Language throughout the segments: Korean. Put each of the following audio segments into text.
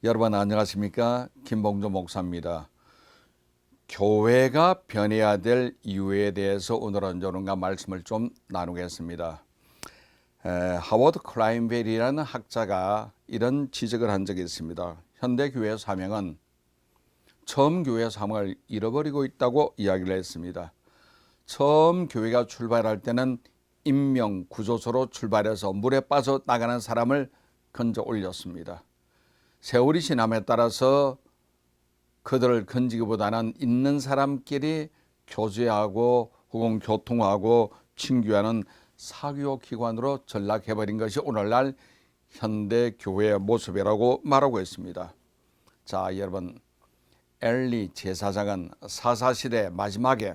여러분 안녕하십니까? 김봉조 목사입니다. 교회가 변해야 될 이유에 대해서 오늘은 여러분과 말씀을 좀 나누겠습니다. 하워드 클라인벨이라는 학자가 이런 지적을 한 적이 있습니다. 현대 교회의 사명은 처음 교회의 사명을 잃어버리고 있다고 이야기를 했습니다. 처음 교회가 출발할 때는 인명 구조소로 출발해서 물에 빠져 나가는 사람을 건져 올렸습니다. 세월이 지남에 따라서 그들을 건지기보다는 있는 사람끼리 교제하고 혹은 교통하고 친교하는 사교 기관으로 전락해버린 것이 오늘날 현대 교회의 모습이라고 말하고 있습니다. 자, 여러분, 엘리 제사장은 사사시대 마지막에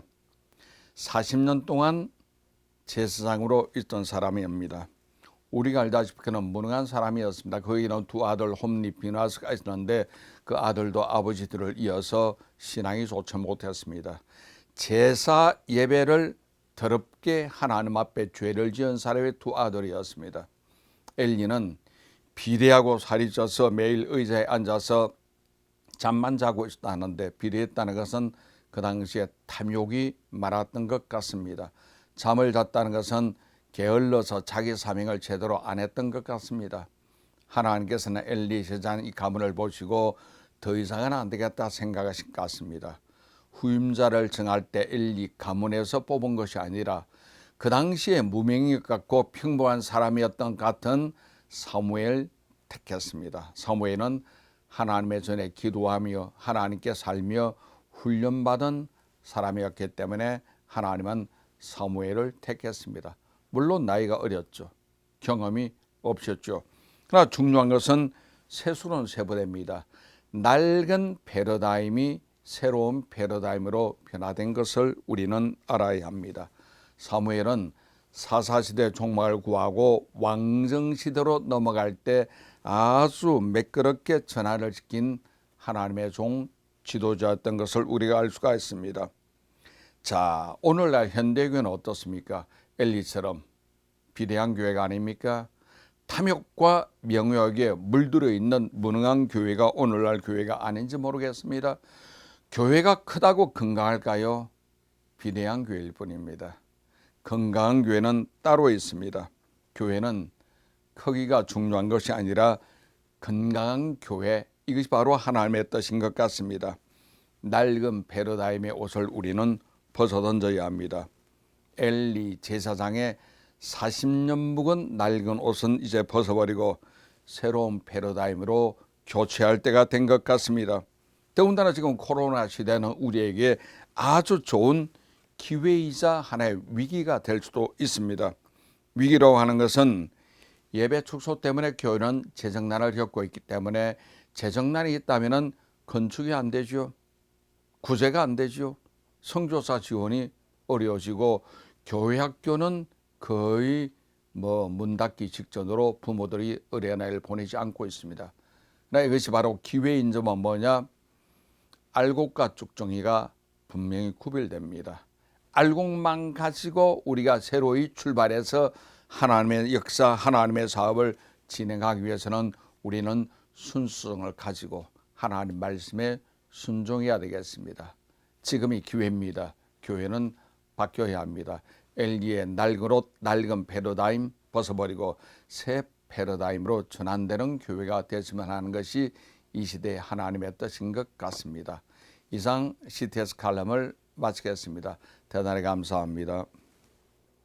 40년 동안 제사장으로 있던 사람입니다. 우리가 알다시피 그는 무능한 사람이었습니다. 그에게는 두 아들 홈리, 비나스가 있었는데 그 아들도 아버지들을 이어서 신앙이 좋지 못했습니다. 제사 예배를 더럽게 하나님 앞에 죄를 지은 사람의 두 아들이었습니다. 엘리는 비대하고 살이 쪄서 매일 의자에 앉아서 잠만 자고 있었다는데 비대했다는 것은 그 당시에 탐욕이 많았던 것 같습니다. 잠을 잤다는 것은 게을러서 자기 사명을 제대로 안 했던 것 같습니다. 하나님께서는 엘리 제사장 이 가문을 보시고 더 이상은 안 되겠다 생각하신 것 같습니다. 후임자를 정할 때 엘리 가문에서 뽑은 것이 아니라 그 당시에 무명이 같고 평범한 사람이었던 같은 사무엘 택했습니다. 사무엘은 하나님의 전에 기도하며 하나님께 살며 훈련받은 사람이었기 때문에 하나님은 사무엘을 택했습니다. 물론 나이가 어렸죠. 경험이 없었죠. 그러나 중요한 것은 세수는 세부됩니다. 낡은 패러다임이 새로운 패러다임으로 변화된 것을 우리는 알아야 합니다. 사무엘은 사사시대 종말을 구하고 왕정시대로 넘어갈 때 아주 매끄럽게 전환을 시킨 하나님의 종 지도자였던 것을 우리가 알 수가 있습니다. 자, 오늘날 현대교회는 어떻습니까? 엘리처럼 비대한 교회가 아닙니까? 탐욕과 명욕에 물들어 있는 무능한 교회가 오늘날 교회가 아닌지 모르겠습니다. 교회가 크다고 건강할까요? 비대한 교회일 뿐입니다. 건강한 교회는 따로 있습니다. 교회는 크기가 중요한 것이 아니라 건강한 교회, 이것이 바로 하나님의 뜻인 것 같습니다. 낡은 패러다임의 옷을 우리는 벗어던져야 합니다. 엘리 제사장의 40년 묵은 낡은 옷은 이제 벗어버리고 새로운 패러다임으로 교체할 때가 된 것 같습니다. 더군다나 지금 코로나 시대는 우리에게 아주 좋은 기회이자 하나의 위기가 될 수도 있습니다. 위기라고 하는 것은 예배 축소 때문에 교회는 재정난을 겪고 있기 때문에 재정난이 있다면 건축이 안 되죠. 구제가 안 되죠. 성교사 지원이 어려워지고 교회 학교는 거의 문 닫기 직전으로 부모들이 어린아이를 보내지 않고 있습니다. 이것이 바로 기회인 점은 뭐냐? 알곡과 쭉정이가 분명히 구별됩니다. 알곡만 가지고 우리가 새로이 출발해서 하나님의 역사, 하나님의 사업을 진행하기 위해서는 우리는 순수성을 가지고 하나님 말씀에 순종해야 되겠습니다. 지금이 기회입니다. 교회는 바뀌어야 합니다. 엘리의 낡은 옷, 낡은 패러다임 벗어버리고 새 패러다임으로 전환되는 교회가 되었으면 하는 것이 이 시대의 하나님의 뜻인 것 같습니다. 이상 CTS 칼럼을 마치겠습니다. 대단히 감사합니다.